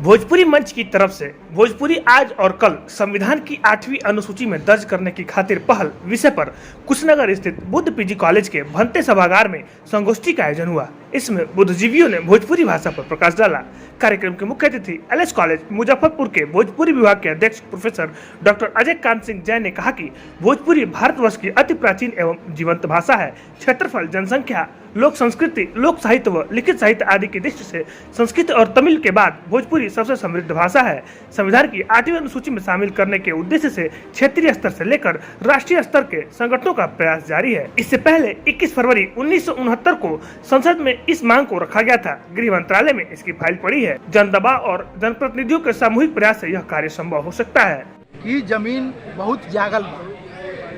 भोजपुरी मंच की तरफ से भोजपुरी आज और कल संविधान की 8वीं अनुसूची में दर्ज करने की खातिर पहल विषय पर कुशीनगर स्थित बुद्ध पीजी कॉलेज के भंते सभागार में संगोष्ठी का आयोजन हुआ। इसमें बुद्धिजीवियों ने भोजपुरी भाषा पर प्रकाश डाला। कार्यक्रम के मुख्य अतिथि एलएस कॉलेज मुजफ्फरपुर के भोजपुरी विभाग के अध्यक्ष प्रोफेसर डॉक्टर अजय कांत सिंह जैन ने कहा कि भोजपुरी भारतवर्ष की अति प्राचीन एवं जीवंत भाषा है। क्षेत्रफल, जनसंख्या, लोक संस्कृति, लोक साहित्य व लिखित साहित्य आदि की दृष्टि से संस्कृत और तमिल के बाद भोजपुरी सबसे समृद्ध भाषा है। संविधान की 8वीं अनुसूची में शामिल करने के उद्देश्य से क्षेत्रीय स्तर से लेकर राष्ट्रीय स्तर के संगठनों का प्रयास जारी है। इससे पहले 21 फरवरी 1969 को संसद में इस मांग को रखा गया था। गृह मंत्रालय में इसकी फाइल पड़ी है। जन दबाव और जनप्रतिनिधियों के सामूहिक प्रयास से यह कार्य संभव हो सकता है। कि जमीन बहुत जागल बा,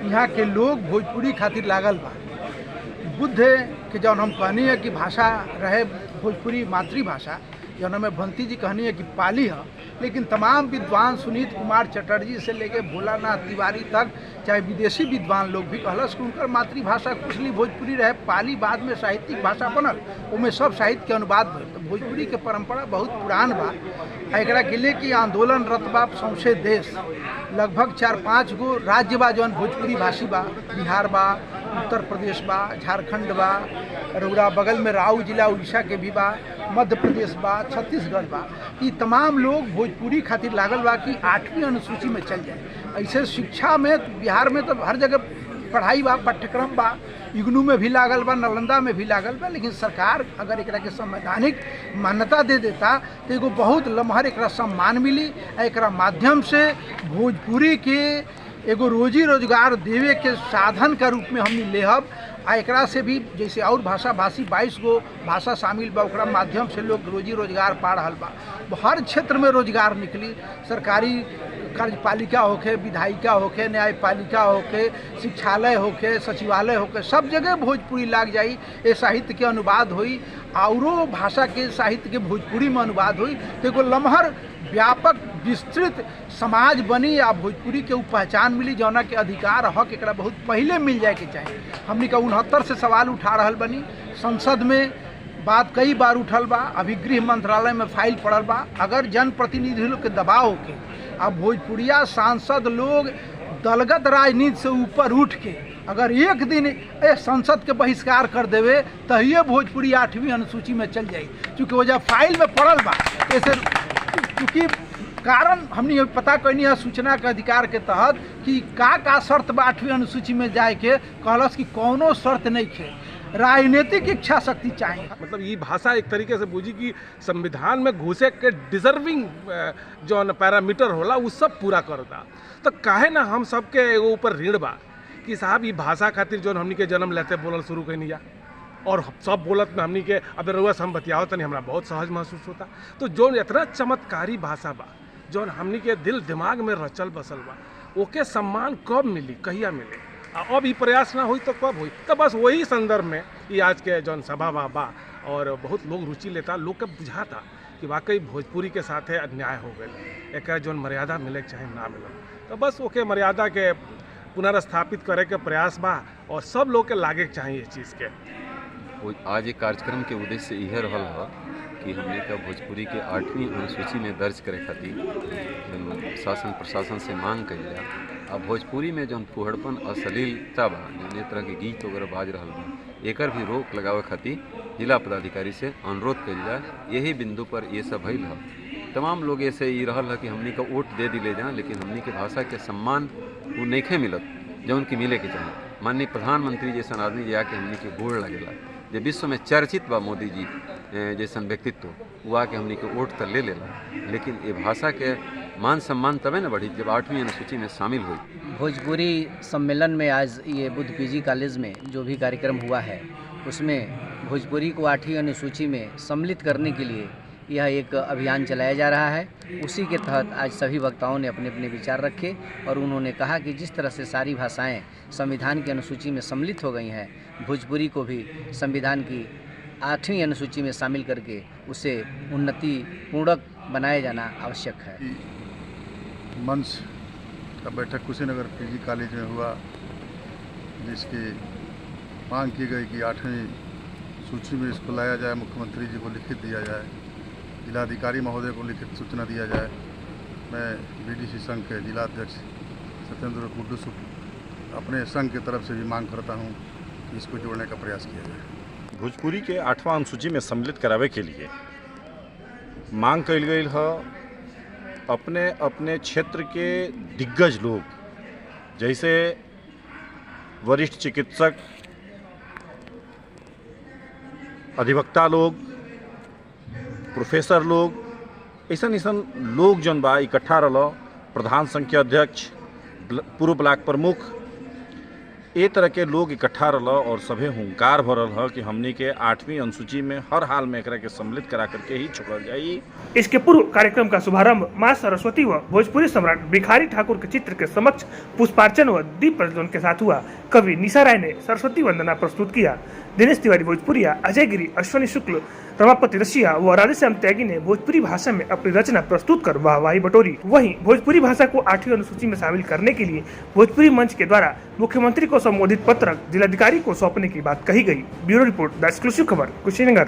यहाँ के लोग भोजपुरी खातिर लागल बा। बुद्ध के जौन हम कहनी है कि भाषा रहे भोजपुरी मातृभाषा, जौन हमें भंती जी कहनी है कि पाली है, लेकिन तमाम विद्वान सुनीत कुमार चटर्जी से लेके भोलानाथ तिवारी तक, चाहे विदेशी विद्वान लोग भी कहलस कि उनकर मातृभाषा कुशली भोजपुरी रहे। पाली बाद में साहित्यिक भाषा बनल, उनमें सब साहित्य के अनुवाद भइल। तो भोजपुरी के परंपरा बहुत पुरान बा। एकरा के लिए कि आंदोलन रत बा सौंसे देश, लगभग 4-5 गो राज्य बा जौन भोजपुरी भाषी बा। बिहार बा, उत्तर प्रदेश बा, झारखंड बा, रउरा बगल में राऊ जिला उड़ीसा के भी बा, मध्य प्रदेश बा, छत्तीसगढ़ बा। ये तमाम लोग भोजपुरी खातिर लागल बा कि 8वीं अनुसूची में चल जाए। ऐसे शिक्षा में बिहार में तो हर जगह पढ़ाई बा, पाठ्यक्रम बा, इग्नू में भी लागल बा, नालंदा में भी लागल बा। लेकिन सरकार अगर एकरा के संवैधानिक मान्यता दे देता तो एगो बहुत लम्हर एकरा सम्मान मिली। एकरा माध्यम से भोजपुरी के एगो रोजी रोजगार देवे के साधन का रूप में हमने लेहब। एकरा से भी जैसे और भाषा भाषी 22 गो भाषा शामिल बा, ओकरा माध्यम से लोग रोजी रोजगार पा रहल बा। हर क्षेत्र में रोजगार निकली, सरकारी कार्यपालिका होके, विधायिका होके, न्यायपालिका होके, शिक्षालय होके, सचिवालय होके, सब जगह भोजपुरी लाग जाई। ये साहित्य के अनुवाद हुई, औरों भाषा के साहित्य के भोजपुरी में अनुवाद हुई तो एगो लम्हर व्यापक विस्तृत समाज बनी या भोजपुरी के पहचान मिली, जौना के अधिकार हक एकरा बहुत पहले मिल जाए के चाहिए। हमने का 69 से सवाल उठा रहल बनी, संसद में बात कई बार उठल बा, अभी गृह मंत्रालय में फाइल पड़ल बा। अगर जनप्रतिनिधि लोग के दबाव होके अब भोजपुरिया सांसद लोग दलगत राजनीति से ऊपर उठ के अगर एक दिन संसद के बहिष्कार कर देवे तो ये भोजपुरी 8वीं अनुसूची में चल जाई, क्योंकि वजह फाइल में पड़ल बा। ऐसे क्योंकि कारण हमने पता करनी है सूचना के अधिकार के तहत कि का शर्त बा 8वीं अनुसूची में जाए के, कहलस कि कौनो शर्त नहीं खे, राजनीतिक इच्छा शक्ति चाहिए। मतलब ये भाषा एक तरीके से बूझी कि संविधान में घुसे के डिजर्विंग जो पैरामीटर होला वो सब पूरा करता। तो काहे ना हम सबके ऊपर ऋण बा कि साहब ये भाषा खातिर जो हमनी के जन्म लेते बोलल शुरू कैनी जा और सब बोलत में हमनी के अब रउआ से हम बतियाओ तनी हमरा बहुत सहज महसूस होता। तो जो इतना चमत्कारी भाषा बा जो हमनी के दिल दिमाग में रचल बसल बा, ओके सम्मान कब मिली, कहिया मिले, अब ये प्रयास ना हुई तो कब हुई। तो बस वही संदर्भ में ये आज के जौन सभा बा और बहुत लोग रुचि लेता, लोग के बुझाता कि वाकई भोजपुरी के साथ अन्याय हो गए, एक जौन मर्यादा मिले चाहे ना मिले। तो बस ओके मर्यादा के पुनर्स्थापित करे के प्रयास बा और सब लोग के लागे चाहिए इस चीज़ के। आज एक कार्यक्रम के उद्देश्य यह रहल है कि हमने का भोजपुरी के 8वीं अनुसूची में दर्ज करे खातिर शासन प्रशासन से मांग करी जा। अब भोजपुरी में जौन फुहड़पन अश्लीलता बा, जौन ये तरह के गीत वगैरह बाज रहल बा, एकर भी रोक लगावे खातिर जिला पदाधिकारी से अनुरोध करी जा। यही बिंदु पर ये सब भइल है। तमाम लोग ऐसे ही रहल है कि हमनी का वोट दे दिले जा, लेकिन हमनी के भाषा के सम्मान वो नइखे मिलत जौन की मिले के चाहिए। माननीय प्रधानमंत्री जैसा आदमी जे आके हमनी के गोड़ लगेला, जे विश्व में चर्चित बा मोदी जी जैसन व्यक्तित्व, वो आके हमनी के वोट तो ले लेला, लेकिन ये भाषा के मान सम्मान तबे न बढ़ी जब 8वीं अनुसूची में शामिल हुई। भोजपुरी सम्मेलन में आज ये बुद्ध पीजी कॉलेज में जो भी कार्यक्रम हुआ है उसमें भोजपुरी को 8वीं अनुसूची में सम्मिलित करने के लिए यह एक अभियान चलाया जा रहा है। उसी के तहत आज सभी वक्ताओं ने अपने अपने विचार रखे और उन्होंने कहा कि जिस तरह से सारी भाषाएं संविधान की अनुसूची में सम्मिलित हो गई हैं, भोजपुरी को भी संविधान की 8वीं अनुसूची में शामिल करके उसे उन्नति पूर्वक बनाया जाना आवश्यक है। मंच का बैठक कुशीनगर पीजी कॉलेज में हुआ, जिसकी मांग की गई कि 8वीं सूची में इसको लाया जाए, मुख्यमंत्री जी को लिखित दिया जाए। जिलाधिकारी महोदय को लिखित सूचना दिया जाए। मैं बीडीसी संघ के जिला अध्यक्ष सत्येंद्र कुड्डू अपने संघ की तरफ से भी मांग करता हूं कि इसको जोड़ने का प्रयास किया जाए। भोजपुरी के 8वां अनुसूची में सम्मिलित करावे के लिए मांग कल गई है। अपने अपने क्षेत्र के दिग्गज लोग जैसे वरिष्ठ चिकित्सक, अधिवक्ता लोग, प्रोफेसर लोग, ऐसा लोग जन बा इकट्ठा रहा। प्रधान संघ के अध्यक्ष, पूर्व ब्लॉक प्रमुख, ए तरह के लोग इकट्ठा रहा और सभे हुंकार भरल है कि हमनी के 8वीं अनुसूची में हर हाल में एकरा के सम्मिलित करा करके ही छोड़ल जाई। इसके पूर्व कार्यक्रम का शुभारंभ मां सरस्वती व भोजपुरी सम्राट भिखारी ठाकुर के चित्र के समक्ष पुष्पार्चन व दीप प्रज्वलन के साथ हुआ। कवि निशा राय ने सरस्वती वंदना प्रस्तुत किया। दिनेश तिवारी भोजपुरिया, अजय गिरी, अश्वनी शुक्ल, रमापति रसिया व राधेश्याम त्यागी ने भोजपुरी भाषा में अपनी रचना प्रस्तुत कर वाहवाही बटोरी। वहीं भोजपुरी भाषा को 8वीं अनुसूची में शामिल करने के लिए भोजपुरी मंच के द्वारा मुख्यमंत्री को संबोधित पत्र जिलाधिकारी को सौंपने की बात कही गई। ब्यूरो रिपोर्ट, द एक्सक्लूसिव खबर, कुशीनगर।